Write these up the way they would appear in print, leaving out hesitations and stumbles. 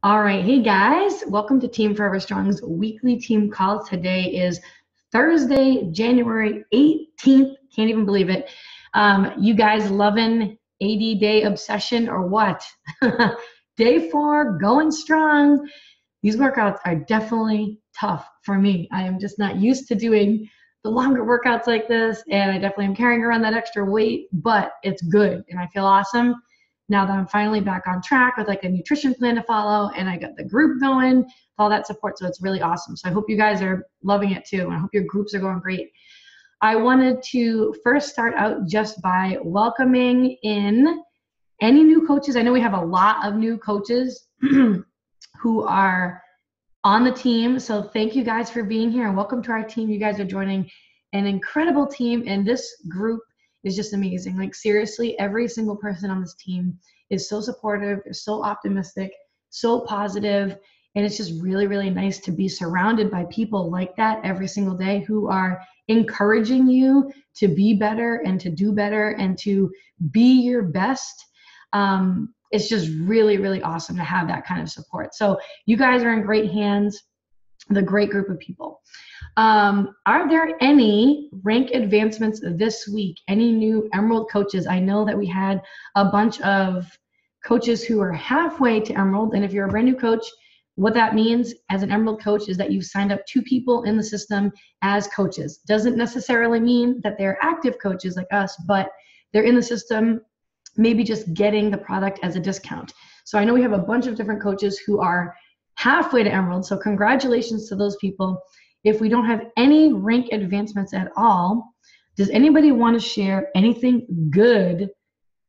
All right. Hey guys, welcome to Team Forever Strong's weekly team call. Today is Thursday, January 18th. Can't even believe it. You guys loving 80 day obsession or what? Day 4, going strong. These workouts are definitely tough for me. I am just not used to doing the longer workouts like this, and I definitely am carrying around that extra weight, but it's good and I feel awesome now that I'm finally back on track with like a nutrition plan to follow, and I got the group going with all that support. So it's really awesome. So I hope you guys are loving it too. And I hope your groups are going great. I wanted to first start out just by welcoming in any new coaches. I know we have a lot of new coaches who are on the team. So thank you guys for being here and welcome to our team. You guys are joining an incredible team, and this group is just amazing. Like seriously, every single person on this team is so supportive, they're so optimistic, so positive, and it's just really, really nice to be surrounded by people like that every single day who are encouraging you to be better and to do better and to be your best. It's just really, really awesome to have that kind of support. So you guys are in great hands, the great group of people. Are there any rank advancements this week? Any new Emerald coaches? I know that we had a bunch of coaches who are halfway to Emerald, and if you're a brand new coach, what that means as an Emerald coach is that you've signed up 2 people in the system as coaches. Doesn't necessarily mean that they're active coaches like us, but they're in the system, maybe just getting the product as a discount. So I know we have a bunch of different coaches who are halfway to Emerald, so congratulations to those people. If we don't have any rank advancements at all, does anybody want to share anything good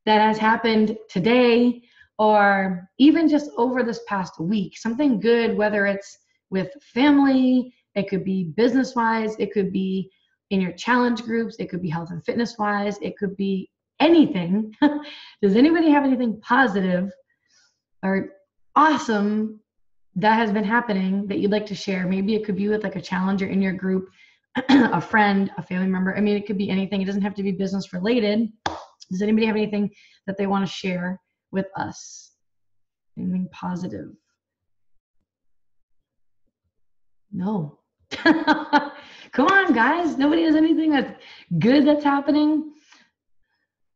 that has happened today or even just over this past week? Something good, whether it's with family, it could be business-wise, it could be in your challenge groups, it could be health and fitness-wise, it could be anything. Does anybody have anything positive or awesome that has been happening that you'd like to share? Maybe it could be with like a challenger in your group, a friend, a family member. I mean, it could be anything. It doesn't have to be business related. Does anybody have anything that they want to share with us? Anything positive? No. Come on, guys. Nobody has anything that's good that's happening?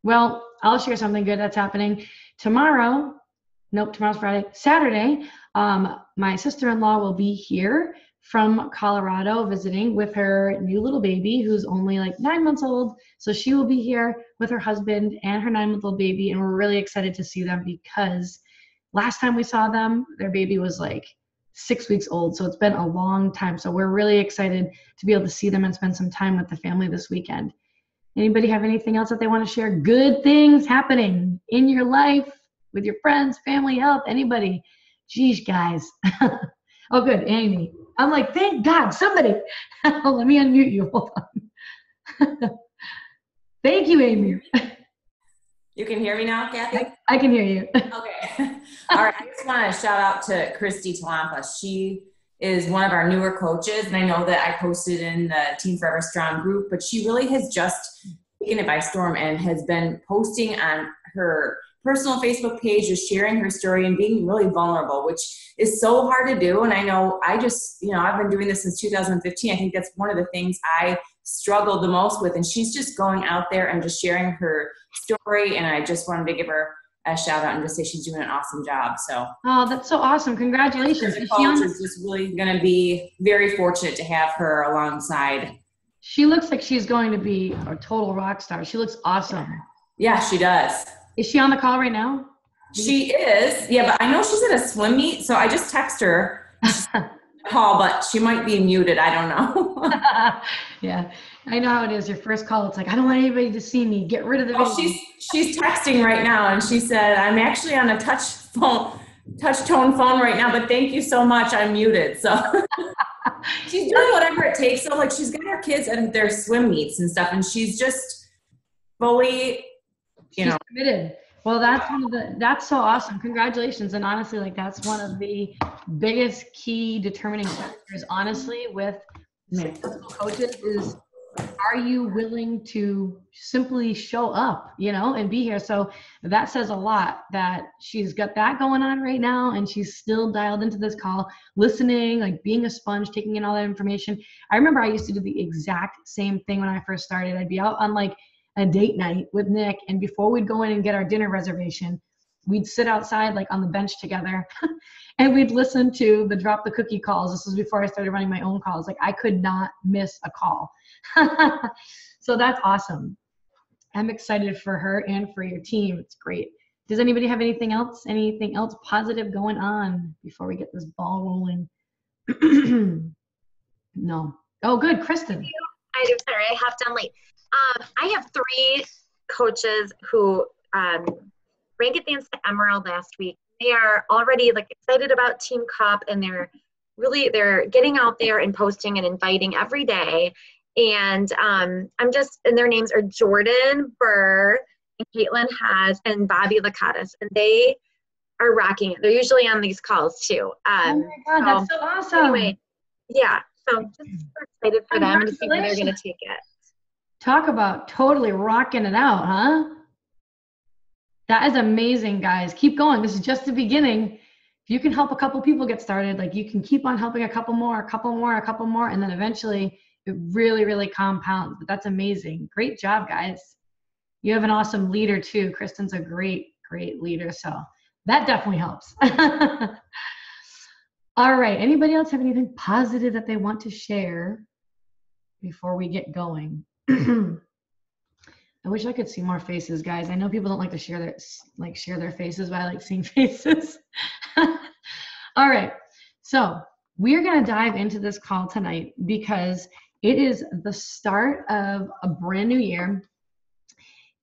Well, I'll share something good that's happening. Tomorrow's Friday. Saturday, my sister-in-law will be here from Colorado visiting with her new little baby who's only like 9 months old. So she will be here with her husband and her 9-month-old baby, and we're really excited to see them because last time we saw them, their baby was like 6 weeks old. So it's been a long time. So we're really excited to be able to see them and spend some time with the family this weekend. Anybody have anything else that they want to share? Good things happening in your life with your friends, family, health, anybody? Geez, guys. Oh, good, Amy. I'm like, thank God, somebody. Let me unmute you. Hold on. Thank you, Amy. You can hear me now, Kathy? I can hear you. Okay. All right. I just want to shout out to Christy Talampa. She is one of our newer coaches, and I know that I posted in the Team Forever Strong group, but she really has just taken it by storm and has been posting on her personal Facebook page, just sharing her story and being really vulnerable, which is so hard to do. And I know I've been doing this since 2015. I think that's one of the things I struggled the most with. And she's just going out there and just sharing her story. And I just wanted to give her a shout out and just say she's doing an awesome job. So, oh, that's so awesome. Congratulations. The coach is just really going to be very fortunate to have her alongside. She looks like she's going to be a total rock star. She looks awesome. Yeah, she does. Is she on the call right now? She is. Yeah, but I know she's at a swim meet, so I just text her. Call, but she might be muted. I don't know. Yeah, I know how it is. Your first call, it's like, I don't want anybody to see me. Get rid of the video. She's texting right now, and she said, I'm actually on a touch tone phone right now, but thank you so much. I'm muted. So she's doing whatever it takes. So like she's got her kids at their swim meets and stuff, and she's just fully, she's committed. Well, that's so awesome. Congratulations. And honestly, like that's one of the biggest key determining factors, honestly, with successful coaches is Are you willing to simply show up, and be here? So that says a lot that she's got that going on right now, and she's still dialed into this call, listening, like being a sponge, taking in all that information. I remember I used to do the exact same thing when I first started. I'd be out on like a date night with Nick, and before we'd go in and get our dinner reservation, we'd sit outside like on the bench together and we'd listen to the drop the cookie calls. This was before I started running my own calls. Like I could not miss a call. So that's awesome. I'm excited for her and for your team. It's great. Does anybody have anything else positive going on before we get this ball rolling? No. Oh, good. Kristen. I'm sorry, I hopped on late. I have 3 coaches who rank advanced to Emerald last week. They are already like excited about Team Cup, and they're getting out there and posting and inviting every day. And and their names are Jordan Burr and Caitlin Haas and Bobby Lakatos, and they are rocking it. They're usually on these calls too. Oh my God, that's so awesome. Anyway, yeah, so I'm just super excited for them to see where they're going to take it. Talk about totally rocking it out, huh? That is amazing, guys. Keep going. This is just the beginning. If you can help a couple people get started, like you can keep on helping a couple more, and then eventually it really, really compounds. But that's amazing. Great job, guys. You have an awesome leader too. Kristen's a great, great leader. So that definitely helps. All right. Anybody else have anything positive that they want to share before we get going? I wish I could see more faces, guys. I know people don't like to share their faces, but I like seeing faces. All right. So we're going to dive into this call tonight because it is the start of a brand new year,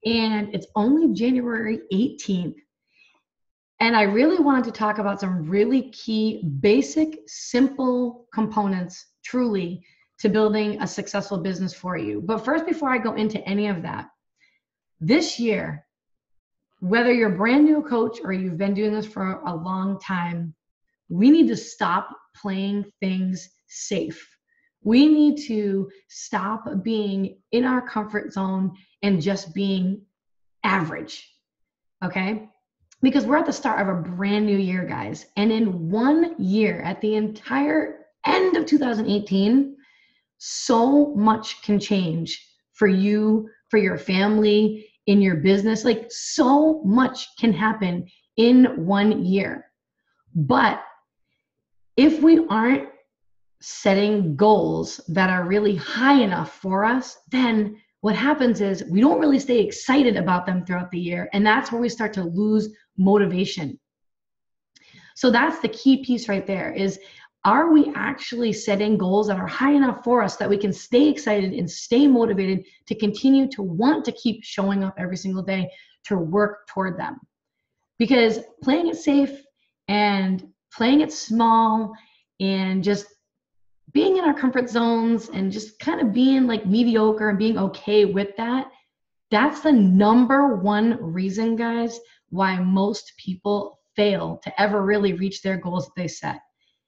and it's only January 18th. And I really wanted to talk about some really key, basic, simple components, truly, to building a successful business for you. But first, before I go into any of that, this year, whether you're a brand new coach or you've been doing this for a long time, we need to stop playing things safe. We need to stop being in our comfort zone and just being average, okay? Because we're at the start of a brand new year, guys. And in 1 year, at the entire end of 2018, so much can change for you, for your family, in your business. Like so much can happen in 1 year. But if we aren't setting goals that are really high enough for us, then what happens is we don't really stay excited about them throughout the year. And that's where we start to lose motivation. So that's the key piece right there is, are we actually setting goals that are high enough for us that we can stay excited and stay motivated to continue to want to keep showing up every single day to work toward them? Because playing it safe and playing it small and just being in our comfort zones and just kind of being like mediocre and being okay with that, that's the number one reason, guys, why most people fail to ever really reach their goals that they set,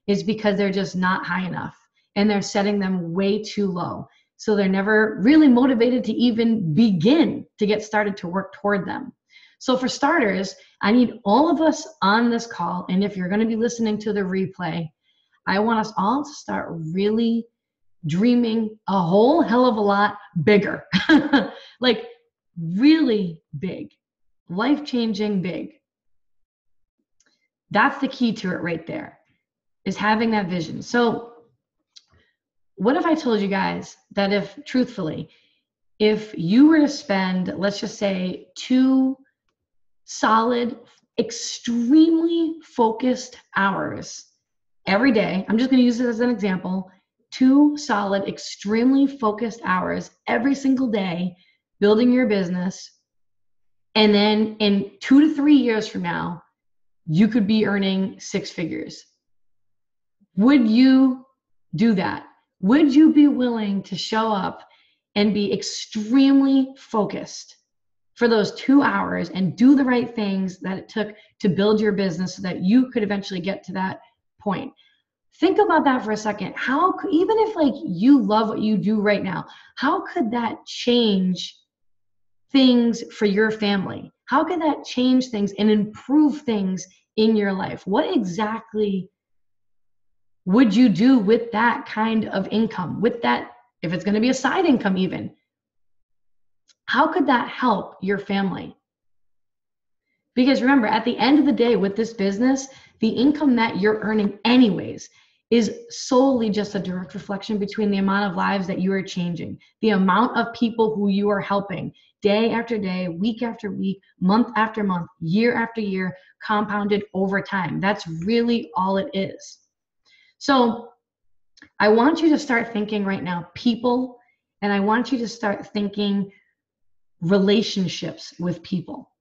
is because they're just not high enough and they're setting them way too low. So they're never really motivated to even begin to get started to work toward them. So for starters, I need all of us on this call, and if you're going to be listening to the replay, I want us all to start really dreaming a whole hell of a lot bigger. Like really big, life-changing big. That's the key to it right there, is having that vision. So what if I told you guys that if, truthfully, if you were to spend, let's just say, 2 solid, extremely focused hours every day, I'm just going to use this as an example, 2 solid, extremely focused hours every single day building your business, and then in 2 to 3 years from now, you could be earning 6 figures. Would you do that? Would you be willing to show up and be extremely focused for those 2 hours and do the right things that it took to build your business so that you could eventually get to that point? Think about that for a second. Even if like you love what you do right now, how could that change things for your family? How could that change things and improve things in your life? What exactly would you do with that kind of income? With that, if it's going to be a side income even, how could that help your family? Because remember, at the end of the day with this business, the income that you're earning anyways is solely just a direct reflection between the amount of lives that you are changing, the amount of people who you are helping day after day, week after week, month after month, year after year, compounded over time. That's really all it is. So I want you to start thinking right now, people, and I want you to start thinking relationships with people.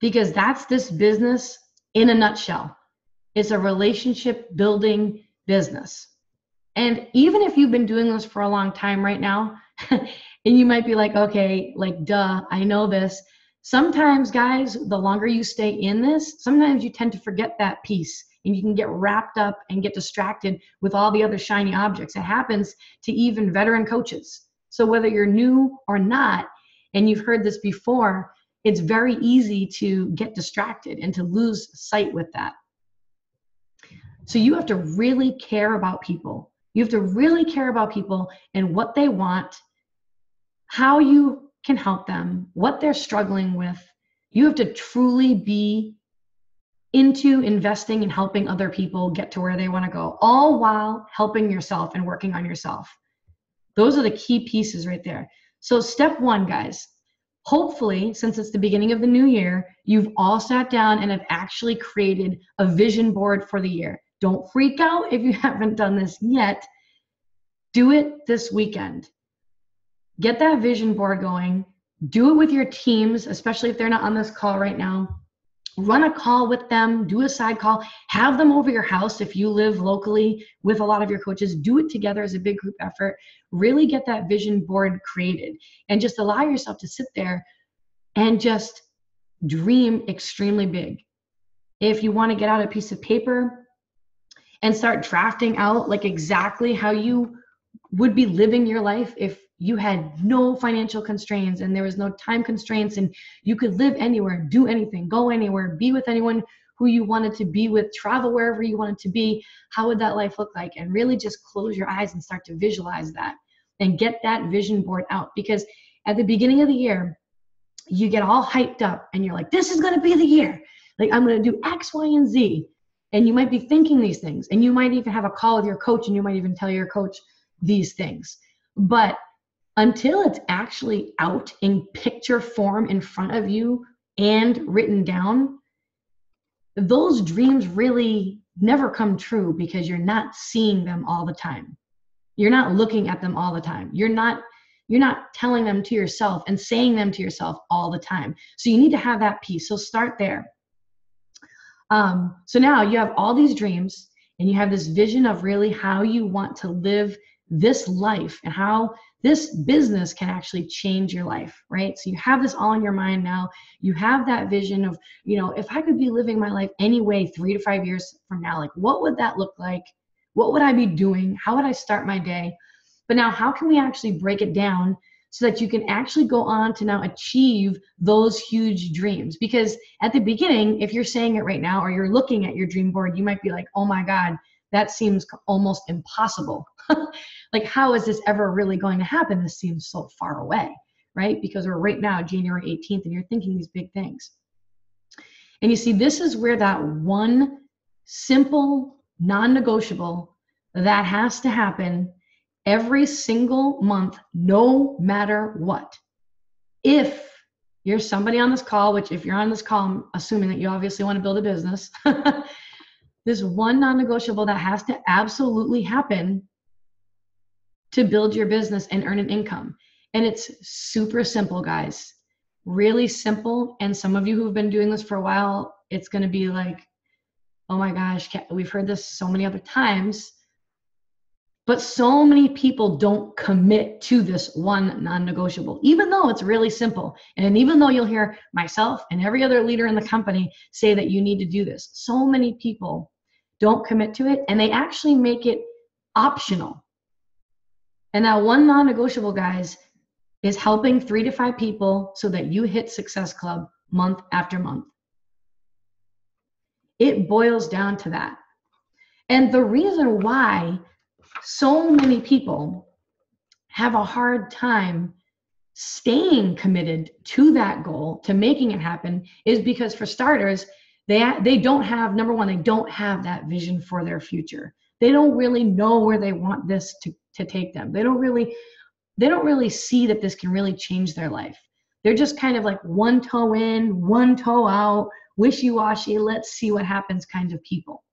Because that's this business in a nutshell. It's a relationship building business. And even if you've been doing this for a long time right now, and you might be like, okay, like, duh, I know this. Sometimes, guys, the longer you stay in this, sometimes you tend to forget that piece and you can get wrapped up and get distracted with all the other shiny objects. It happens to even veteran coaches. So whether you're new or not, and you've heard this before, it's very easy to get distracted and to lose sight with that. So you have to really care about people. You have to really care about people and what they want, how you can help them, what they're struggling with. You have to truly be into investing and helping other people get to where they want to go, all while helping yourself and working on yourself. Those are the key pieces right there. So step one, guys, hopefully, since it's the beginning of the new year, you've all sat down and have actually created a vision board for the year. Don't freak out if you haven't done this yet. Do it this weekend. Get that vision board going. Do it with your teams, especially if they're not on this call right now. Run a call with them, do a side call, have them over your house if you live locally with a lot of your coaches. Do it together as a big group effort. Really get that vision board created and just allow yourself to sit there and just dream extremely big. If you want to get out a piece of paper and start drafting out like exactly how you would be living your life if you had no financial constraints and there was no time constraints and you could live anywhere, do anything, go anywhere, be with anyone who you wanted to be with, travel wherever you wanted to be, how would that life look like? And really just close your eyes and start to visualize that and get that vision board out. Because at the beginning of the year, you get all hyped up and you're like, this is going to be the year. Like, I'm going to do X, Y, and Z. And you might be thinking these things. And you might even have a call with your coach and you might even tell your coach these things. But until it's actually out in picture form in front of you and written down, those dreams really never come true because you're not seeing them all the time. You're not looking at them all the time. You're not telling them to yourself and saying them to yourself all the time. So you need to have that piece. So start there. So now you have all these dreams and you have this vision of really how you want to live this life and how this business can actually change your life, right? So you have this all in your mind now. You have that vision of, if I could be living my life anyway 3 to 5 years from now, like what would that look like? What would I be doing? How would I start my day? But now how can we actually break it down so that you can actually go on to now achieve those huge dreams? Because at the beginning, if you're saying it right now or you're looking at your dream board, you might be like, oh my God, that seems almost impossible. Like, how is this ever really going to happen? This seems so far away, right? Because we're right now, January 18th, and you're thinking these big things. And you see, this is where that one simple, non-negotiable that has to happen every single month, no matter what. If you're somebody on this call, which if you're on this call, I'm assuming that you obviously want to build a business, this one non-negotiable that has to absolutely happen to build your business and earn an income. And it's super simple, guys. Really simple. And some of you who've been doing this for a while, it's going to be like, oh my gosh, we've heard this so many other times. But so many people don't commit to this one non-negotiable, even though it's really simple. And even though you'll hear myself and every other leader in the company say that you need to do this, so many people don't commit to it, and they actually make it optional. And that one non-negotiable, guys, is helping 3 to 5 people so that you hit Success Club month after month. It boils down to that. And the reason why so many people have a hard time staying committed to that goal, to making it happen, is because, for starters, they don't have, number one, they don't have that vision for their future. They don't really know where they want this to take them. They don't really see that this can really change their life. They're just kind of like one toe in, one toe out, wishy-washy, let's see what happens kind of people.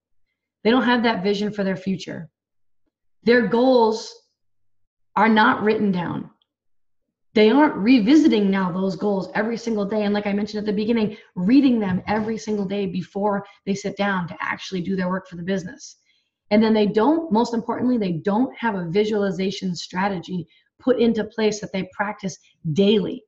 They don't have that vision for their future. Their goals are not written down. They aren't revisiting now those goals every single day. And like I mentioned at the beginning, reading them every single day before they sit down to actually do their work for the business. And then most importantly, they don't have a visualization strategy put into place that they practice daily.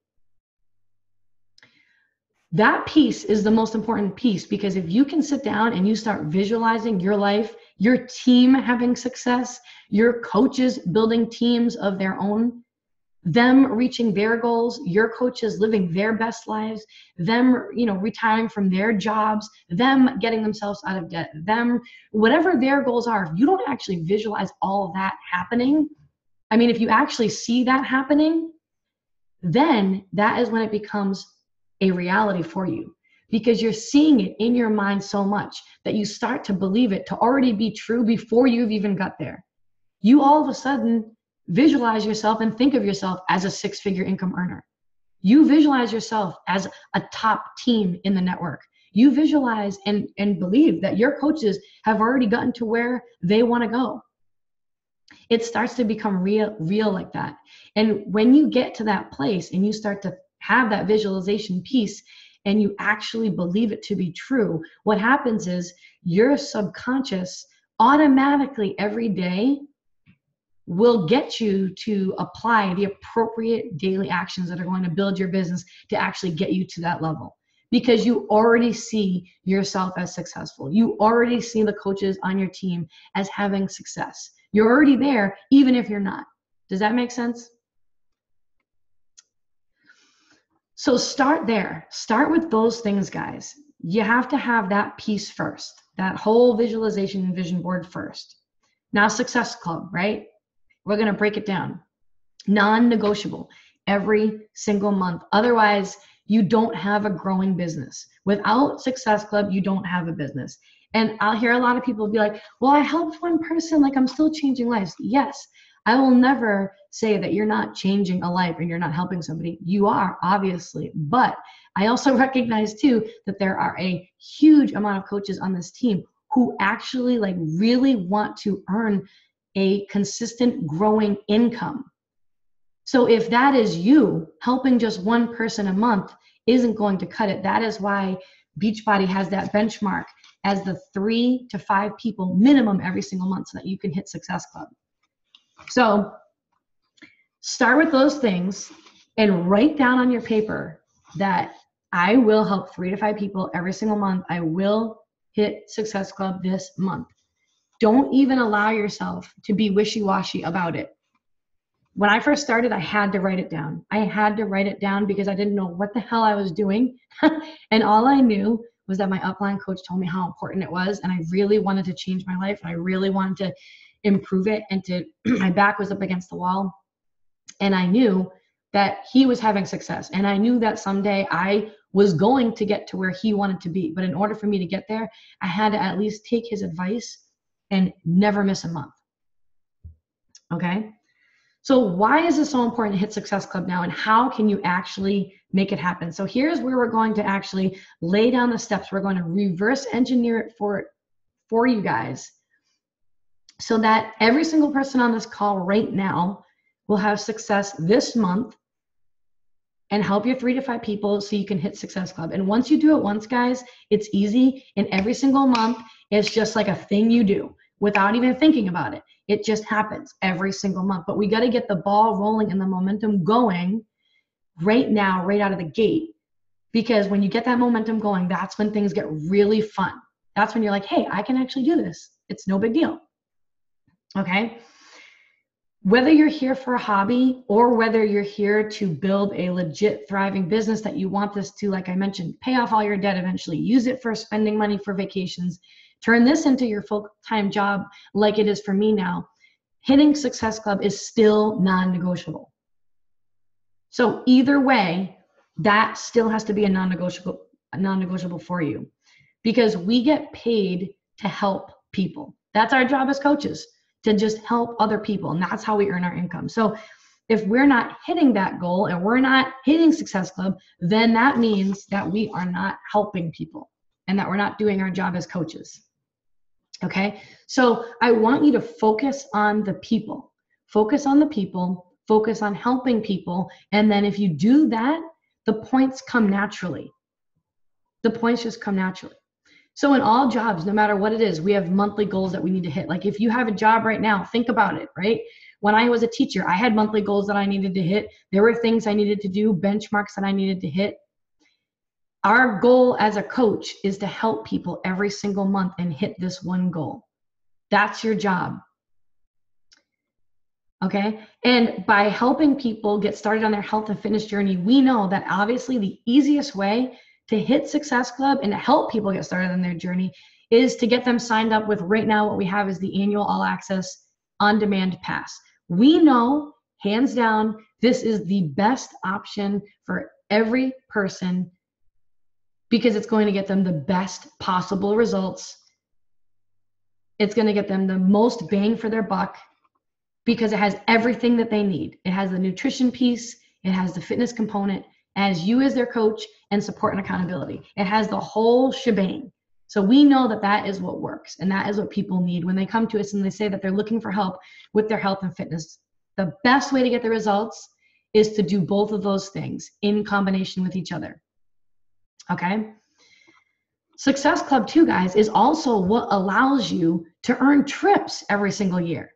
That piece is the most important piece, because if you can sit down and you start visualizing your life, your team having success, your coaches building teams of their own, them reaching their goals, your coaches living their best lives, them, retiring from their jobs, them getting themselves out of debt, them, whatever their goals are, if you don't actually visualize all of that happening, if you actually see that happening, then that is when it becomes a reality for you, because you're seeing it in your mind so much that you start to believe it to already be true before you've even got there. You all of a sudden visualize yourself and think of yourself as a 6-figure income earner. You visualize yourself as a top team in the network. You visualize and believe that your coaches have already gotten to where they want to go. It starts to become real like that. And when you get to that place and you start to have that visualization piece and you actually believe it to be true, what happens is your subconscious automatically every day will get you to apply the appropriate daily actions that are going to build your business to actually get you to that level, because you already see yourself as successful. You already see the coaches on your team as having success. You're already there, even if you're not. Does that make sense? So start there. Start with those things, guys. You have to have that piece first, that whole visualization and vision board first. Now, Success Club, right? We're going to break it down. Non-negotiable every single month. Otherwise, you don't have a growing business. Without Success Club, you don't have a business. And I'll hear a lot of people be like, well, I helped one person, like I'm still changing lives. Yes, I will never say that you're not changing a life and you're not helping somebody. You are, obviously. But I also recognize too that there are a huge amount of coaches on this team who actually really want to earn a consistent growing income. So if that is you, helping just one person a month isn't going to cut it. That is why Beachbody has that benchmark as the 3 to 5 people minimum every single month so that you can hit Success Club. So start with those things and write down on your paper that I will help 3 to 5 people every single month. I will hit Success Club this month. Don't even allow yourself to be wishy-washy about it. When I first started, I had to write it down. I had to write it down because I didn't know what the hell I was doing. And all I knew was that my upline coach told me how important it was. And I really wanted to change my life. I really wanted to improve it. And my back was up against the wall. And I knew that he was having success. And I knew that someday I was going to get to where he wanted to be. But in order for me to get there, I had to at least take his advice and never miss a month. Okay? So why is it so important to hit Success Club now, and how can you actually make it happen? So here's where we're going to actually lay down the steps. We're going to reverse engineer it for you guys so that every single person on this call right now will have success this month and help your 3 to 5 people so you can hit Success Club. And once you do it once, guys, it's easy. And every single month, it's just like a thing you do without even thinking about it. It just happens every single month. But we got to get the ball rolling and the momentum going right now, right out of the gate. Because when you get that momentum going, that's when things get really fun. That's when you're like, hey, I can actually do this. It's no big deal. Okay. Whether you're here for a hobby or whether you're here to build a legit thriving business that you want this to, like I mentioned, pay off all your debt eventually, use it for spending money for vacations, turn this into your full-time job like it is for me now, hitting Success Club is still non-negotiable. So either way, that still has to be a non-negotiable for you, because we get paid to help people. That's our job as coaches, to just help other people. And that's how we earn our income. So if we're not hitting that goal and we're not hitting Success Club, then that means that we are not helping people and that we're not doing our job as coaches. Okay. So I want you to focus on the people, focus on the people, focus on helping people. And then if you do that, the points come naturally. The points just come naturally. So in all jobs, no matter what it is, we have monthly goals that we need to hit. Like if you have a job right now, think about it, right? When I was a teacher, I had monthly goals that I needed to hit. There were things I needed to do, benchmarks that I needed to hit. Our goal as a coach is to help people every single month and hit this one goal. That's your job. Okay. And by helping people get started on their health and fitness journey, we know that obviously the easiest way to hit Success Club and to help people get started on their journey is to get them signed up with, right now what we have is the annual all access on-demand pass. We know, hands down, this is the best option for every person because it's going to get them the best possible results. It's going to get them the most bang for their buck because it has everything that they need. It has the nutrition piece, it has the fitness component, as you as their coach, and support and accountability. It has the whole shebang. So we know that that is what works, and that is what people need when they come to us and they say that they're looking for help with their health and fitness. The best way to get the results is to do both of those things in combination with each other. Okay? Success Club 2, guys, is also what allows you to earn trips every single year.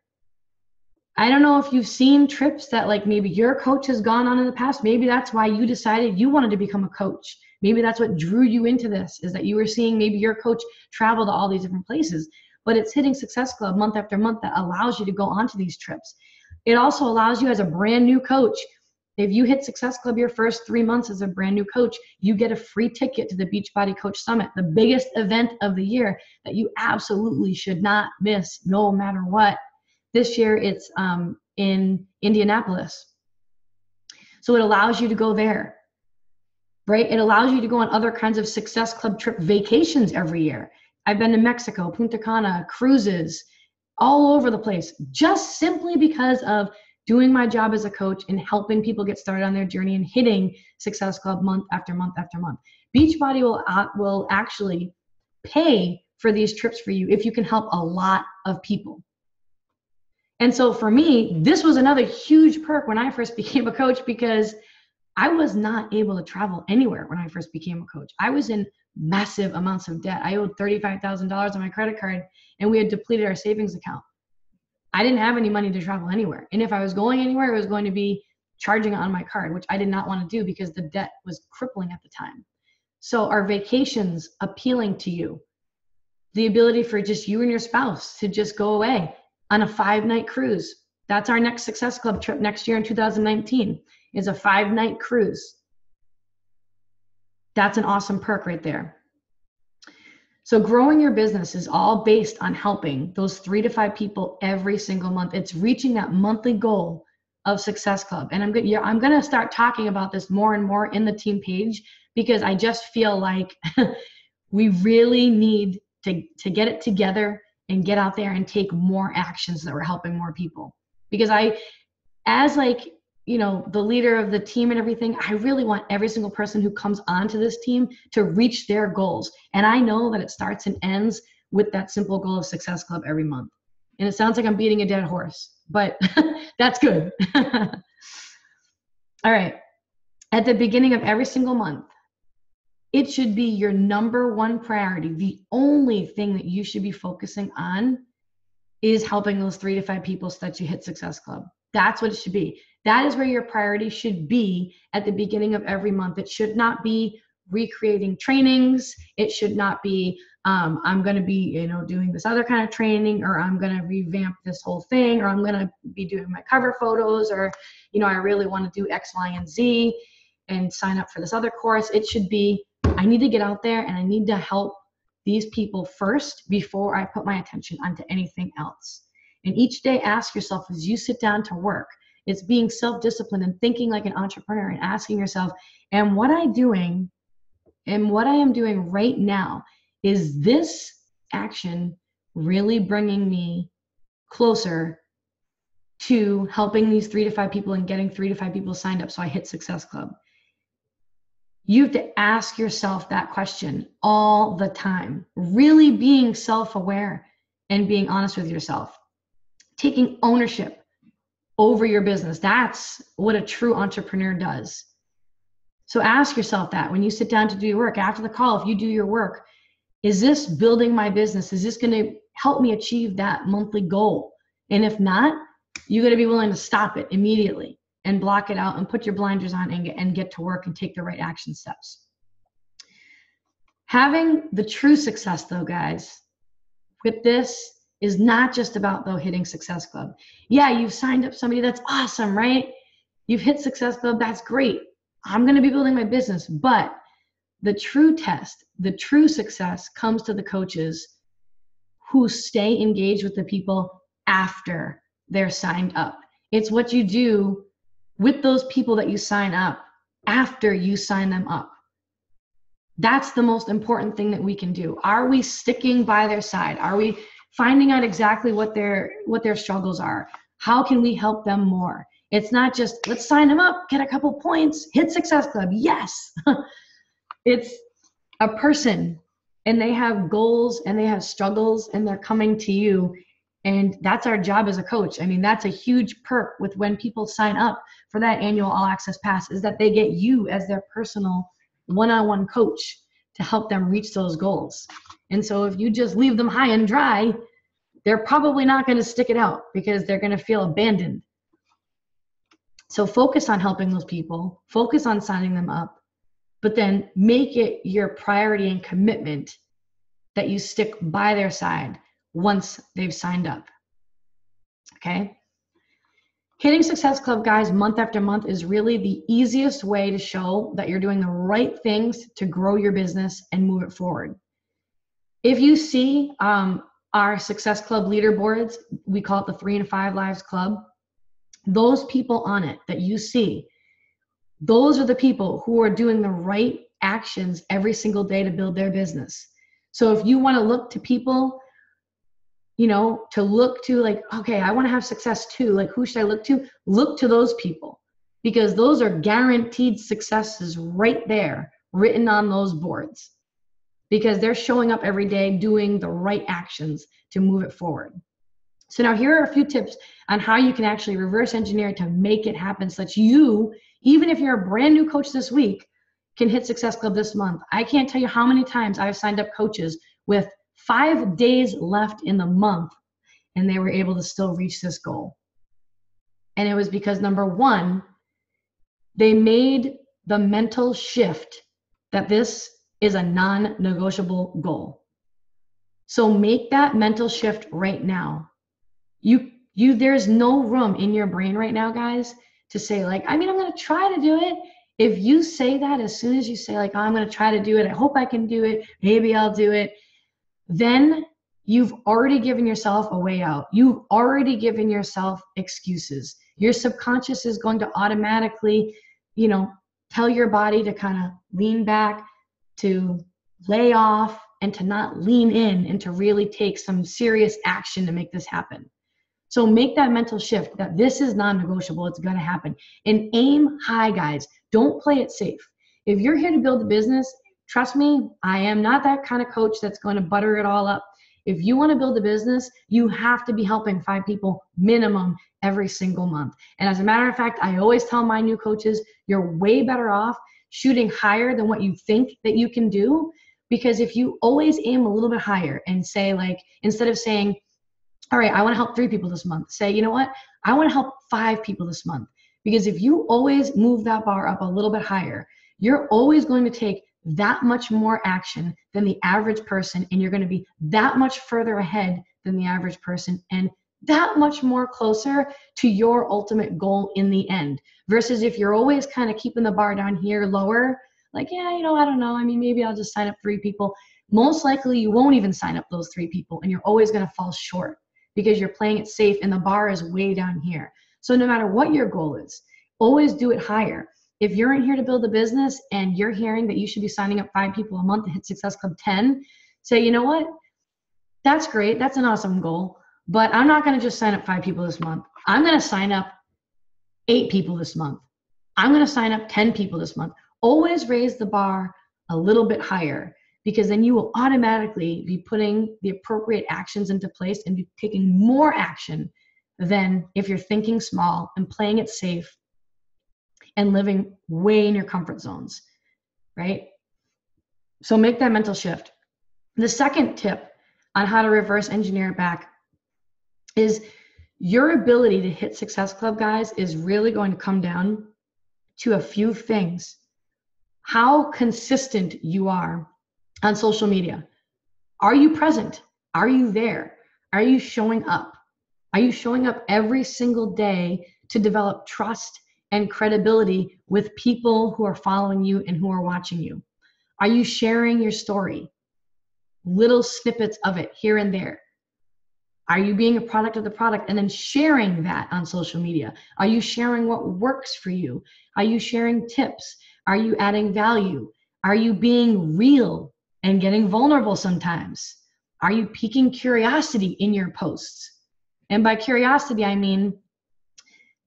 I don't know if you've seen trips that like maybe your coach has gone on in the past. Maybe that's why you decided you wanted to become a coach. Maybe that's what drew you into this, is that you were seeing maybe your coach travel to all these different places. But it's hitting Success Club month after month that allows you to go onto these trips. It also allows you as a brand new coach, if you hit Success Club your first 3 months as a brand new coach, you get a free ticket to the Beachbody Coach Summit, the biggest event of the year that you absolutely should not miss no matter what. This year it's in Indianapolis. So it allows you to go there, right? It allows you to go on other kinds of Success Club trip vacations every year. I've been to Mexico, Punta Cana, cruises, all over the place, just simply because of doing my job as a coach and helping people get started on their journey and hitting Success Club month after month after month. Beachbody will actually pay for these trips for you if you can help a lot of people. And so for me, this was another huge perk when I first became a coach, because I was not able to travel anywhere when I first became a coach. I was in massive amounts of debt. I owed $35,000 on my credit card, and we had depleted our savings account. I didn't have any money to travel anywhere. And if I was going anywhere, it was going to be charging on my card, which I did not want to do because the debt was crippling at the time. So are vacations appealing to you? The ability for just you and your spouse to just go away on a 5-night cruise. That's our next Success Club trip next year in 2019, is a 5-night cruise. That's an awesome perk right there. So growing your business is all based on helping those 3 to 5 people every single month. It's reaching that monthly goal of Success Club. And I'm going to start talking about this more and more in the team page, because I just feel like we really need to get it together and get out there and take more actions that we're helping more people. Because as like, you know, the leader of the team and everything, I really want every single person who comes onto this team to reach their goals. And I know that it starts and ends with that simple goal of Success Club every month. And it sounds like I'm beating a dead horse, but that's good. All right. At the beginning of every single month, it should be your number one priority. The only thing that you should be focusing on is helping those 3 to 5 people so that you hit Success Club. That's what it should be. That is where your priority should be at the beginning of every month. It should not be recreating trainings. It should not be, I'm going to be, doing this other kind of training, or I'm going to revamp this whole thing, or I'm going to be doing my cover photos, or, I really want to do X, Y, and Z and sign up for this other course. It should be, I need to get out there and I need to help these people first before I put my attention onto anything else. And each day ask yourself, as you sit down to work, it's being self-disciplined and thinking like an entrepreneur and asking yourself, and what I am doing right now, is this action really bringing me closer to helping these 3 to 5 people and getting 3 to 5 people signed up so I hit Success Club? You have to ask yourself that question all the time, really being self-aware and being honest with yourself, taking ownership over your business. That's what a true entrepreneur does. So ask yourself that when you sit down to do your work. After the call, if you do your work, is this building my business? Is this going to help me achieve that monthly goal? And if not, you got to be willing to stop it immediately and block it out and put your blinders on and get to work and take the right action steps. Having the true success, though, guys, with this is not just about, though, hitting Success Club. Yeah, you've signed up somebody, that's awesome, right? You've hit Success Club, that's great. I'm going to be building my business. But the true test, the true success comes to the coaches who stay engaged with the people after they're signed up. It's what you do with those people that you sign up after you sign them up. That's the most important thing that we can do. Are we sticking by their side? Are we finding out exactly what their struggles are? How can we help them more? It's not just, let's sign them up, get a couple points, hit Success Club. Yes. It's a person, and they have goals and they have struggles, and they're coming to you. And that's our job as a coach. I mean, that's a huge perk with when people sign up for that annual All Access Pass, is that they get you as their personal one-on-one coach to help them reach those goals. And so if you just leave them high and dry, they're probably not going to stick it out because they're going to feel abandoned. So focus on helping those people, focus on signing them up, but then make it your priority and commitment that you stick by their side once they've signed up. Okay? Hitting Success Club, guys, month after month is really the easiest way to show that you're doing the right things to grow your business and move it forward. If you see our Success Club leaderboards, we call it the 3 and 5 Lives Club, those people on it that you see, those are the people who are doing the right actions every single day to build their business. So if you want to look to people, to look to, like, okay, I want to have success too. Like, who should I look to? Look to those people, because those are guaranteed successes right there, written on those boards, because they're showing up every day doing the right actions to move it forward. So now here are a few tips on how you can actually reverse engineer to make it happen, so that you, even if you're a brand new coach this week, can hit Success Club this month. I can't tell you how many times I've signed up coaches with 5 days left in the month, and they were able to still reach this goal. And it was because, number one, they made the mental shift that this is a non-negotiable goal. So make that mental shift right now. There's no room in your brain right now, guys, to say, like, I'm going to try to do it. If you say that, as soon as you say, like, oh, I'm going to try to do it, I hope I can do it, maybe I'll do it, then you've already given yourself a way out. You've already given yourself excuses. Your subconscious is going to automatically, tell your body to kind of lean back, to lay off, and to not lean in, and to really take some serious action to make this happen. So make that mental shift that this is non-negotiable. It's going to happen. And aim high, guys. Don't play it safe. If you're here to build a business, trust me, I am not that kind of coach that's going to butter it all up. If you want to build a business, you have to be helping 5 people minimum every single month. And as a matter of fact, I always tell my new coaches, you're way better off shooting higher than what you think that you can do. Because if you always aim a little bit higher and say, like, instead of saying, all right, I want to help 3 people this month, say, you know what? I want to help 5 people this month. Because if you always move that bar up a little bit higher, you're always going to take that much more action than the average person, and you're going to be that much further ahead than the average person, and that much more closer to your ultimate goal in the end. Versus if you're always kind of keeping the bar down here lower, like, yeah, I don't know. I mean, maybe I'll just sign up 3 people. Most likely you won't even sign up those 3 people, and you're always going to fall short because you're playing it safe and the bar is way down here. So no matter what your goal is, always do it higher. If you're in here to build a business and you're hearing that you should be signing up 5 people a month to hit Success Club 10, say, you know what? That's great. That's an awesome goal. But I'm not going to just sign up 5 people this month. I'm going to sign up 8 people this month. I'm going to sign up 10 people this month. Always raise the bar a little bit higher, because then you will automatically be putting the appropriate actions into place and be taking more action than if you're thinking small and playing it safe and living way in your comfort zones, right? So make that mental shift. The second tip on how to reverse engineer it back is your ability to hit Success Club, guys, is really going to come down to a few things. How consistent you are on social media. Are you present? Are you there? Are you showing up? Are you showing up every single day to develop trust and credibility with people who are following you and who are watching you? Are you sharing your story? Little snippets of it here and there. Are you being a product of the product and then sharing that on social media? Are you sharing what works for you? Are you sharing tips? Are you adding value? Are you being real and getting vulnerable sometimes? Are you piquing curiosity in your posts? And by curiosity, I mean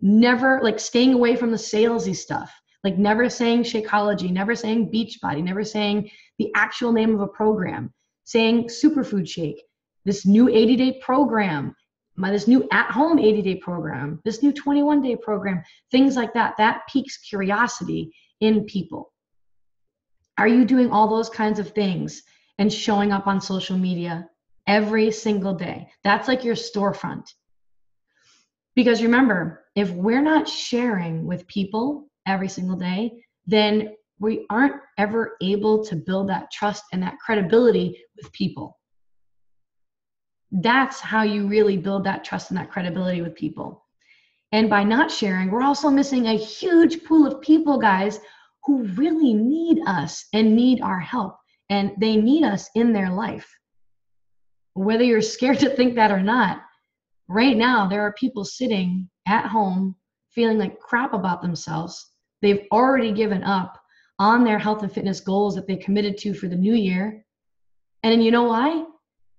never like staying away from the salesy stuff, like never saying Shakeology, never saying Beachbody, never saying the actual name of a program, saying Superfood Shake, this new 80-day program, this new at-home 80-day program, this new 21-day program, things like that. That piques curiosity in people. Are you doing all those kinds of things and showing up on social media every single day? That's like your storefront. Because remember, if we're not sharing with people every single day, then we aren't ever able to build that trust and that credibility with people. That's how you really build that trust and that credibility with people. And by not sharing, we're also missing a huge pool of people, guys, who really need us and need our help. And they need us in their life. Whether you're scared to think that or not, right now there are people sitting at home feeling like crap about themselves. They've already given up on their health and fitness goals that they committed to for the new year. And you know why?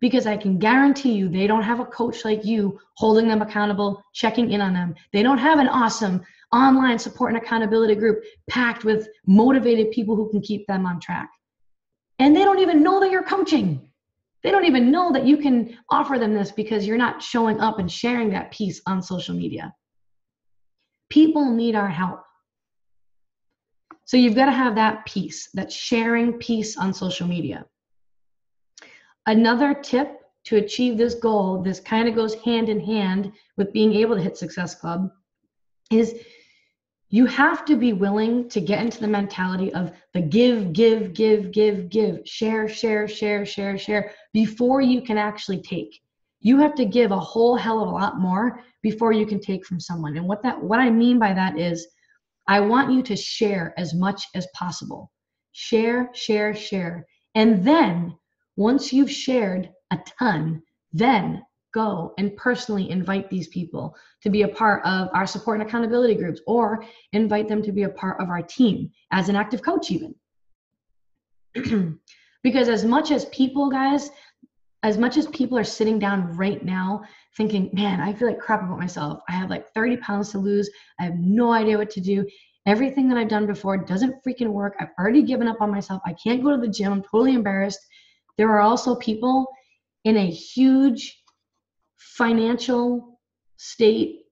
Because I can guarantee you they don't have a coach like you holding them accountable, checking in on them. They don't have an awesome online support and accountability group packed with motivated people who can keep them on track. And they don't even know that you're coaching. They don't even know that you can offer them this because you're not showing up and sharing that piece on social media. People need our help. So you've got to have that piece, that sharing piece on social media. Another tip to achieve this goal, this kind of goes hand in hand with being able to hit Success Club, is you have to be willing to get into the mentality of the give, share, before you can actually take. You have to give a whole hell of a lot more before you can take from someone. And what I mean by that is, I want you to share as much as possible. Share. And then once you've shared a ton, then go and personally invite these people to be a part of our support and accountability groups, or invite them to be a part of our team as an active coach even. Because as much as people, guys, as much as people are sitting down right now thinking, man, I feel like crap about myself. I have like 30 pounds to lose. I have no idea what to do. Everything that I've done before doesn't freaking work. I've already given up on myself. I can't go to the gym. I'm totally embarrassed. There are also people in a huge financial state,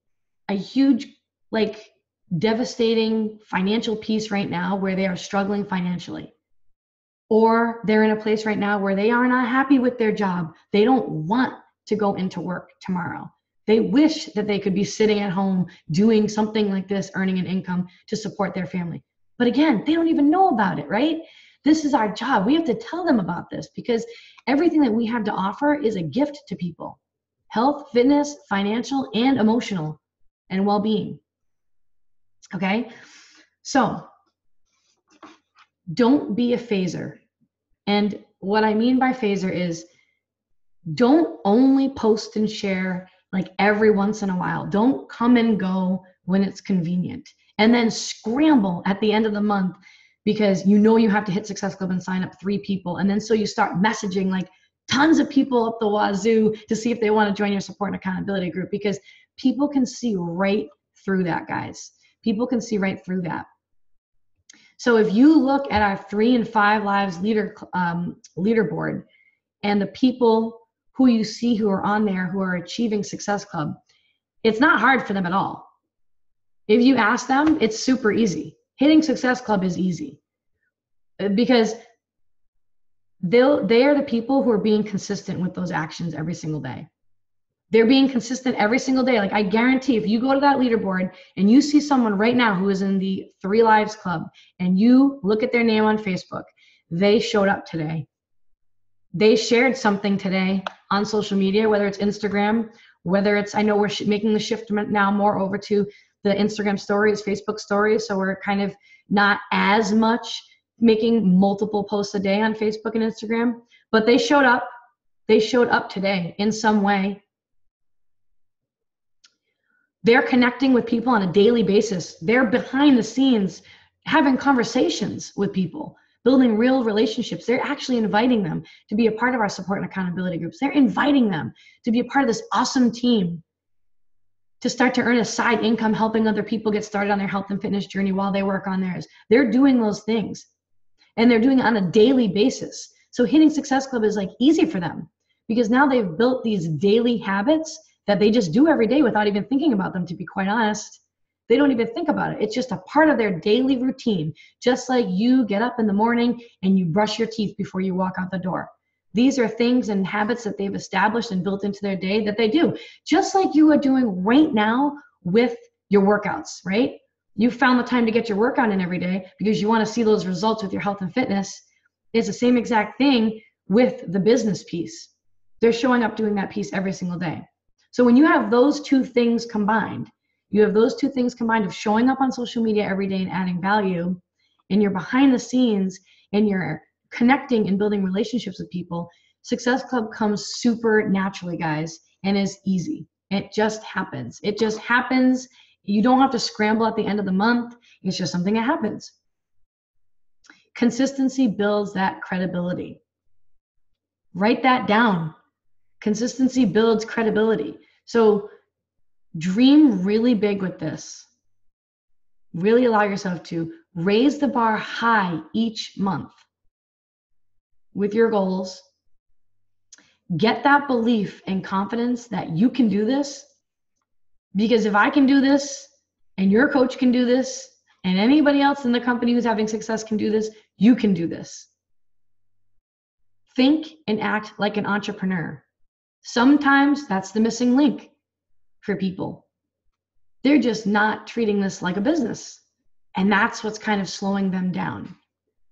a huge, like, devastating financial piece right now where they are struggling financially. Or they're in a place right now where they are not happy with their job. They don't want to go into work tomorrow. They wish that they could be sitting at home doing something like this, earning an income to support their family. But again, they don't even know about it, right? This is our job. We have to tell them about this because everything that we have to offer is a gift to people. Health, fitness, financial, and emotional, and well-being. Okay? So, don't be a phaser. And what I mean by phaser is don't only post and share like every once in a while. Don't come and go when it's convenient. And then scramble at the end of the month because you know you have to hit Success Club and sign up 3 people. And then so you start messaging like tons of people up the wazoo to see if they want to join your support and accountability group, because people can see right through that, guys. People can see right through that. So if you look at our 3 and 5 lives leaderboard and the people who you see who are on there who are achieving Success Club, it's not hard for them at all. If you ask them, it's super easy. Hitting Success Club is easy because they are the people who are being consistent with those actions every single day. They're being consistent every single day. Like I guarantee if you go to that leaderboard and you see someone right now who is in the 3 Lives Club and you look at their name on Facebook, they showed up today. They shared something today on social media, whether it's Instagram, whether it's, I know we're making the shift now more over to the Instagram stories, Facebook stories. So we're kind of not as much making multiple posts a day on Facebook and Instagram, but they showed up. They showed up today in some way. They're connecting with people on a daily basis. They're behind the scenes having conversations with people, building real relationships. They're actually inviting them to be a part of our support and accountability groups. They're inviting them to be a part of this awesome team, to start to earn a side income, helping other people get started on their health and fitness journey while they work on theirs. They're doing those things, and they're doing it on a daily basis. So hitting Success Club is like easy for them because now they've built these daily habits that they just do every day without even thinking about them, to be quite honest. They don't even think about it. It's just a part of their daily routine, just like you get up in the morning and you brush your teeth before you walk out the door. These are things and habits that they've established and built into their day that they do, just like you are doing right now with your workouts, right? You found the time to get your workout in every day because you want to see those results with your health and fitness. It's the same exact thing with the business piece. They're showing up doing that piece every single day. So when you have those 2 things combined, you have those 2 things combined of showing up on social media every day and adding value, and you're behind the scenes and you're connecting and building relationships with people, Success Club comes super naturally, guys, and is easy. It just happens. It just happens. You don't have to scramble at the end of the month. It's just something that happens. Consistency builds that credibility. Write that down. Consistency builds credibility. So dream really big with this. Really allow yourself to raise the bar high each month with your goals. Get that belief and confidence that you can do this. Because if I can do this, and your coach can do this, and anybody else in the company who's having success can do this, you can do this. Think and act like an entrepreneur. Sometimes that's the missing link for people. They're just not treating this like a business. And that's what's kind of slowing them down.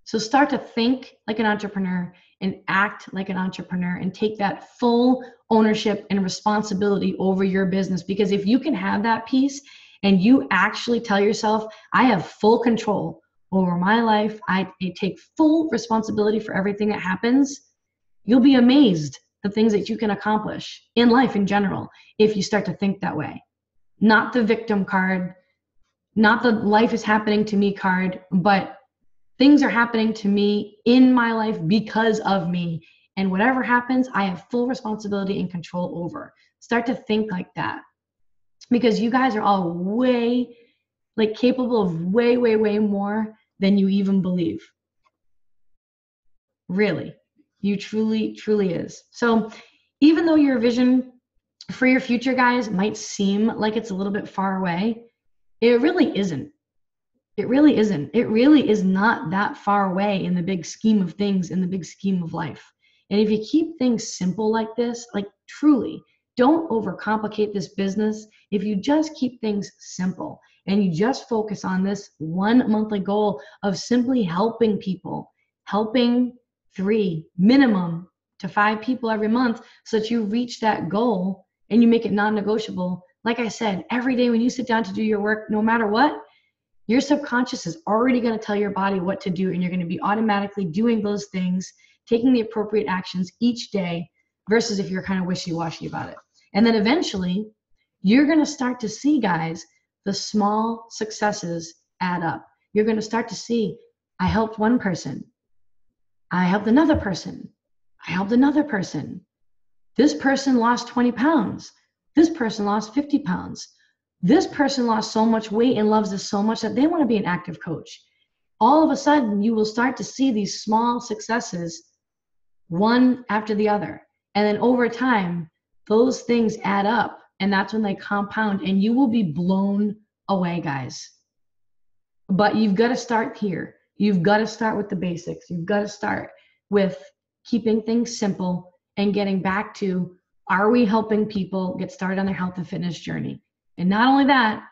So start to think like an entrepreneur and act like an entrepreneur and take that full ownership and responsibility over your business. Because if you can have that piece and you actually tell yourself, I have full control over my life, I take full responsibility for everything that happens, you'll be amazed the things that you can accomplish in life in general if you start to think that way. Not the victim card, not the life is happening to me card, but things are happening to me in my life because of me. And whatever happens, I have full responsibility and control over. Start to think like that. Because you guys are all way, like capable of way, way, way more than you even believe. Really. You truly, truly is. So even though your vision for your future, guys, might seem like it's a little bit far away, it really isn't. It really isn't. It really is not that far away in the big scheme of things, in the big scheme of life. And if you keep things simple like this, like truly, don't overcomplicate this business. If you just keep things simple and you just focus on this one monthly goal of simply helping people helping 3 minimum to 5 people every month so that you reach that goal and you make it non-negotiable. Like I said, every day when you sit down to do your work, no matter what, your subconscious is already going to tell your body what to do, and you're going to be automatically doing those things, taking the appropriate actions each day, versus if you're kind of wishy-washy about it. And then eventually, you're going to start to see, guys, the small successes add up. You're going to start to see, I helped one person. I helped another person. I helped another person. This person lost 20 pounds. This person lost 50 pounds. This person lost so much weight and loves this so much that they want to be an active coach. All of a sudden, you will start to see these small successes, one after the other. And then over time, those things add up, and that's when they compound, and you will be blown away, guys. But you've got to start here. You've got to start with the basics. You've got to start with keeping things simple and getting back to, are we helping people get started on their health and fitness journey? And not only that,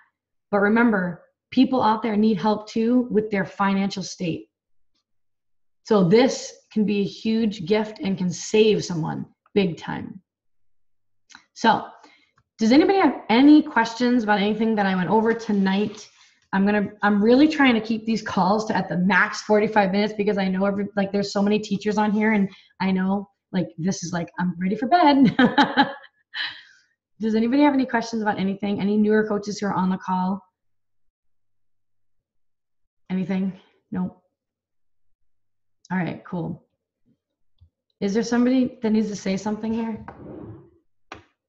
but remember, people out there need help too with their financial state. So this can be a huge gift and can save someone big time. So does anybody have any questions about anything that I went over tonight? I'm really trying to keep these calls to at the max 45 minutes because I know there's so many teachers on here, and I know this is I'm ready for bed. Does anybody have any questions about anything? Any newer coaches who are on the call? Anything? Nope. All right, cool. Is there somebody that needs to say something here?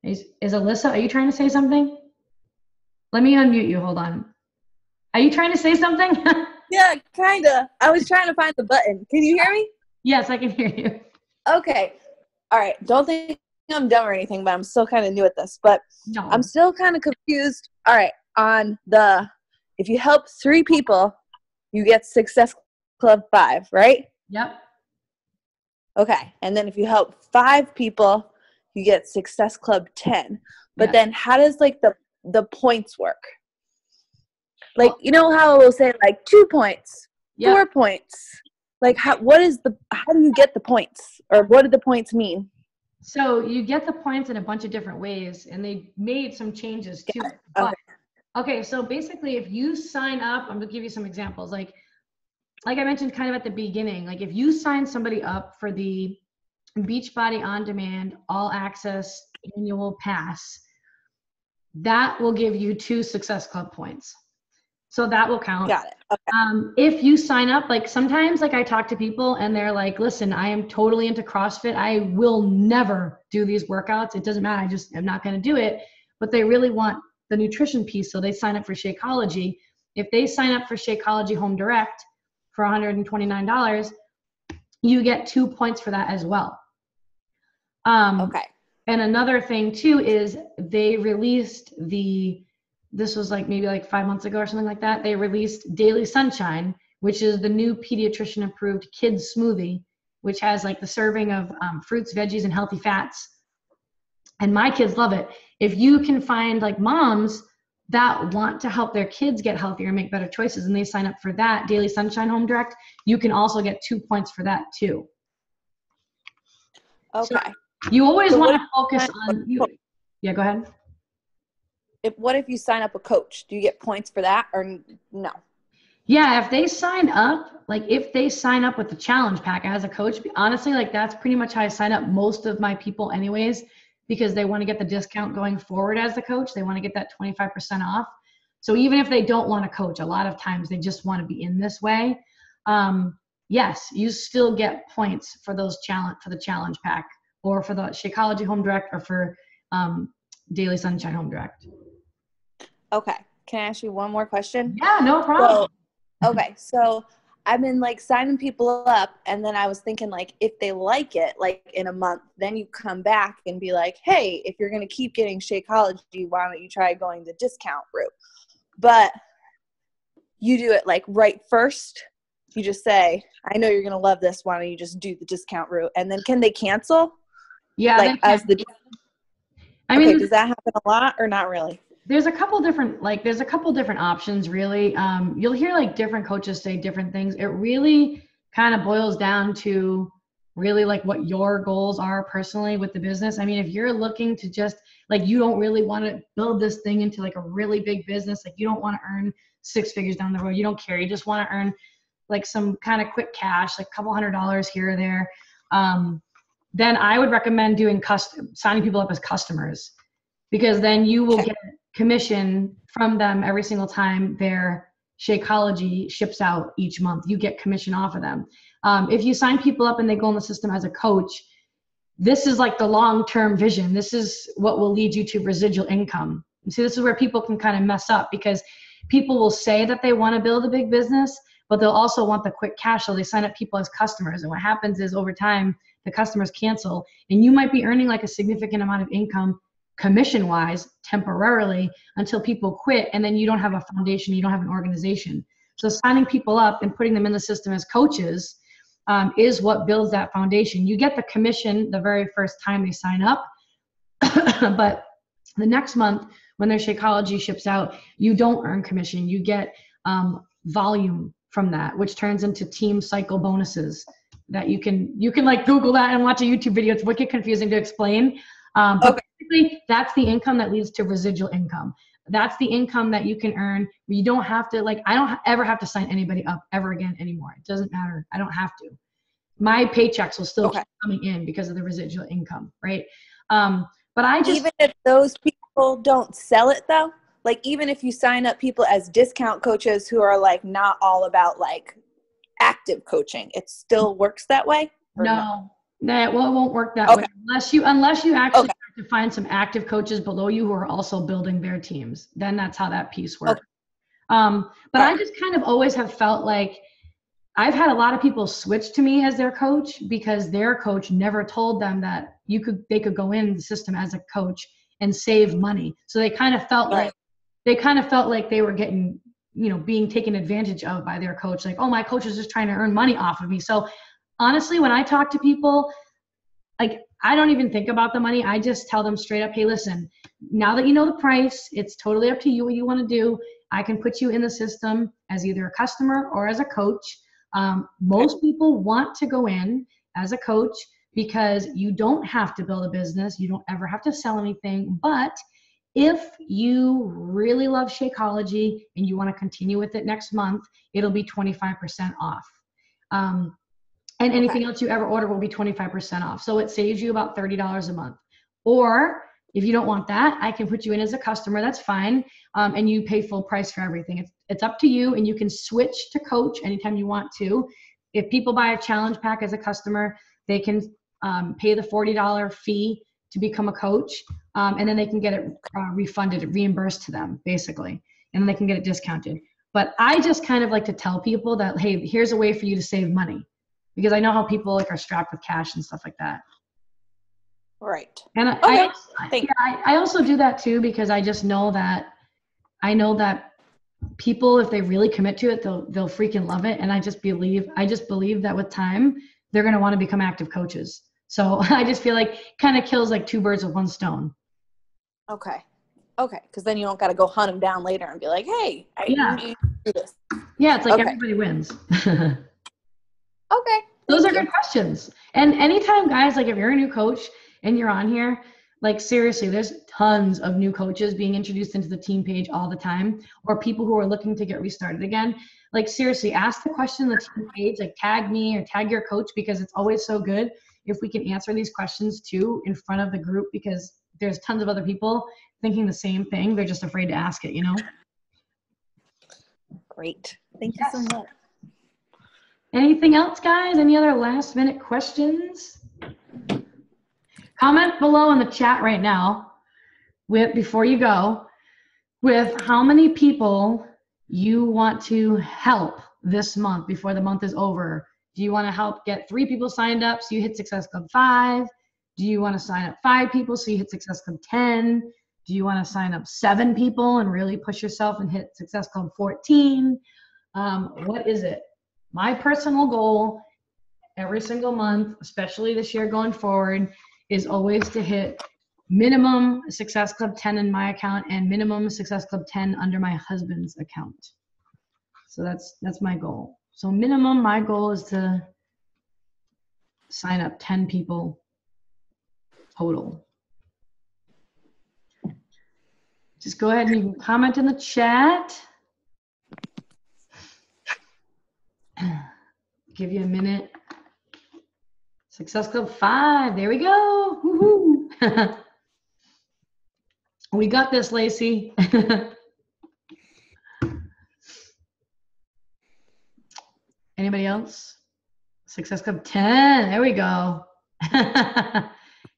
Is Alyssa, are you trying to say something? Let me unmute you, hold on. Are you trying to say something? Yeah, kinda. I was trying to find the button. Can you hear me? Yes, I can hear you. Okay. All right. Don't think I'm dumb or anything, but I'm still kind of new at this. But No. I'm still kind of confused. All right. On if you help 3 people, you get Success Club 5, right? Yep. Okay. And then if you help 5 people, you get Success Club 10. But Yes. then how does the points work? You know how we'll say 2 points, Yep. 4 points. How do you get the points, or what do the points mean? So you get the points in a bunch of different ways, and they made some changes too. Okay, so basically if you sign up, I'm gonna give you some examples. Like I mentioned kind of at the beginning, if you sign somebody up for the Beachbody On Demand All Access Annual Pass, that will give you 2 Success Club points. So that will count. Got it. Okay. If you sign up, sometimes I talk to people and they're like, listen, I am totally into CrossFit. I will never do these workouts. It doesn't matter. I just am not going to do it. But they really want the nutrition piece. So they sign up for Shakeology. If they sign up for Shakeology Home Direct for $129, you get 2 points for that as well. Okay. And another thing too is they released this was maybe 5 months ago or something like that. They released Daily Sunshine, which is the new pediatrician approved kids smoothie, which has the serving of fruits, veggies, and healthy fats. And my kids love it. If you can find moms that want to help their kids get healthier and make better choices, and they sign up for that Daily Sunshine Home Direct, you can also get 2 points for that too. Okay. So you always want to focus on you. Yeah, go ahead. What if you sign up a coach? Do you get points for that or no? Yeah, if they sign up, if they sign up with the challenge pack as a coach, honestly, that's pretty much how I sign up most of my people anyways, because they want to get the discount going forward as the coach. They want to get that 25% off. So even if they don't want to coach, a lot of times they just want to be in this way. Yes, you still get points for the challenge pack, or for the Shakeology Home Direct, or for Daily Sunshine Home Direct. Okay. Can I ask you one more question? Yeah, no problem. So I've been signing people up, and then I was thinking if they like it, in a month, then you come back and be like, hey, if you're going to keep getting Shakeology, why don't you try going the discount route? But you do it right first. You just say, I know you're going to love this. Why don't you just do the discount route? And then can they cancel? Yeah. I mean, does that happen a lot or not really? There's a couple different options really. You'll hear different coaches say different things. It really kind of boils down to really like what your goals are personally with the business. I mean, if you're looking to just like, you don't really want to build this thing into like a really big business, like you don't want to earn 6 figures down the road, you don't care, you just want to earn like some kind of quick cash, like a couple $100 here or there, then I would recommend signing people up as customers, because then you will get commission from them every single time their Shakeology ships out each month. You get commission off of them. If you sign people up and they go in the system as a coach, this is like the long-term vision. This is what will lead you to residual income. See, this is where people can kind of mess up, because people will say that they want to build a big business, but they'll also want the quick cash. So they sign up people as customers. And what happens is over time, the customers cancel, and you might be earning like a significant amount of income commission-wise temporarily until people quit, and then you don't have a foundation, you don't have an organization. So signing people up and putting them in the system as coaches is what builds that foundation. You get the commission the very first time they sign up, but the next month when their Shakeology ships out, you don't earn commission. You get volume from that, which turns into team cycle bonuses that you can like Google that and watch a YouTube video. It's wicked confusing to explain. But basically, that's the income that leads to residual income. That's the income that you can earn. You don't have to, like, I don't ever have to sign anybody up ever again anymore. It doesn't matter. I don't have to. My paychecks will still keep coming in because of the residual income, right? But I just... Even if those people don't sell it though, like even if you sign up people as discount coaches who are like not all about like active coaching, it still works that way? No, it won't work that way unless you actually have to find some active coaches below you who are also building their teams. Then that's how that piece works. But I just kind of always have felt like I've had a lot of people switch to me as their coach because their coach never told them that they could go in the system as a coach and save money. So they kind of felt like they were getting, being taken advantage of by their coach. Like, oh, my coach is just trying to earn money off of me. So honestly, when I talk to people, like, I don't even think about the money. I just tell them straight up, hey, listen, now that you know the price, it's totally up to you what you want to do. I can put you in the system as either a customer or as a coach. Most people want to go in as a coach because you don't have to build a business. You don't ever have to sell anything. But if you really love Shakeology and you want to continue with it next month, it'll be 25% off. And anything else you ever order will be 25% off. So it saves you about $30 a month. Or if you don't want that, I can put you in as a customer. That's fine. And you pay full price for everything. It's up to you, and you can switch to coach anytime you want to. If people buy a challenge pack as a customer, they can pay the $40 fee to become a coach, and then they can get it reimbursed to them, basically, and then they can get it discounted. But I just kind of like to tell people that, hey, here's a way for you to save money, because I know how people like are strapped with cash and stuff like that. Right. And I also do that too, because I just know that people, if they really commit to it, they'll freaking love it. And I just believe that with time, they're going to want to become active coaches. So I just feel like kind of kills like 2 birds with 1 stone. Okay. Because then you don't got to go hunt them down later and be like, hey, I do this. Yeah. It's like everybody wins. Okay. Those are good questions. And anytime, guys, like if you're a new coach and you're on here, like seriously, there's tons of new coaches being introduced into the team page all the time, or people who are looking to get restarted again. Like seriously, ask the question on the team page, like tag me or tag your coach, because it's always so good if we can answer these questions too in front of the group, because there's tons of other people thinking the same thing. They're just afraid to ask it, Great. Thank you so much. Anything else, guys? Any other last minute questions? Comment below in the chat right now before you go with how many people you want to help this month before the month is over. Do you want to help get 3 people signed up so you hit Success Club 5? Do you want to sign up 5 people so you hit Success Club 10? Do you want to sign up 7 people and really push yourself and hit Success Club 14? What is it? My personal goal every single month, especially this year going forward, is always to hit minimum Success Club 10 in my account and minimum Success Club 10 under my husband's account. So that's my goal. So minimum, my goal is to sign up 10 people total. Just go ahead and you can comment in the chat. Give you a minute. Success Club 5, there we go. Woohoo. We got this, Lacey. Anybody else? Success Club 10, there we go.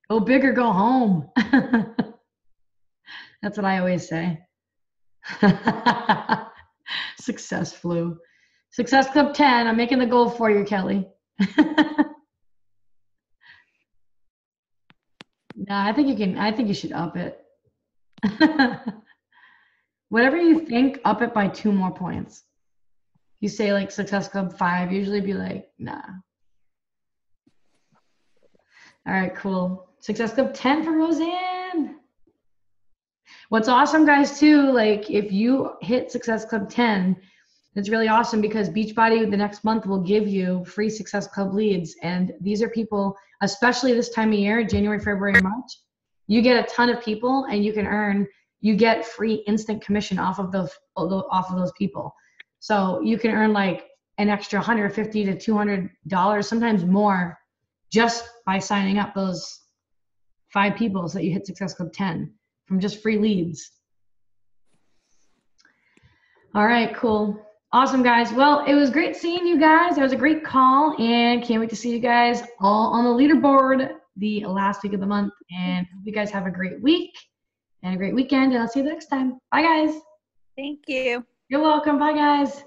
Go big or go home. That's what I always say. Success flu. Success Club 10, I'm making the goal for you, Kelly. No, I think you should up it. Whatever you think, up it by 2 more points. You say like Success Club 5, usually be like, nah. All right, cool. Success Club 10 for Roseanne. What's awesome, guys, too, like if you hit Success Club 10, it's really awesome because Beachbody the next month will give you free Success Club leads. And these are people, especially this time of year, January, February, March, you get a ton of people and you get free instant commission off of those people. So you can earn like an extra $150 to $200, sometimes more, just by signing up those 5 people so that you hit Success Club 10 from just free leads. All right, cool. Awesome, guys. Well, it was great seeing you guys. It was a great call, and can't wait to see you guys all on the leaderboard the last week of the month. And hope you guys have a great week and a great weekend, and I'll see you next time. Bye, guys. Thank you. You're welcome. Bye, guys.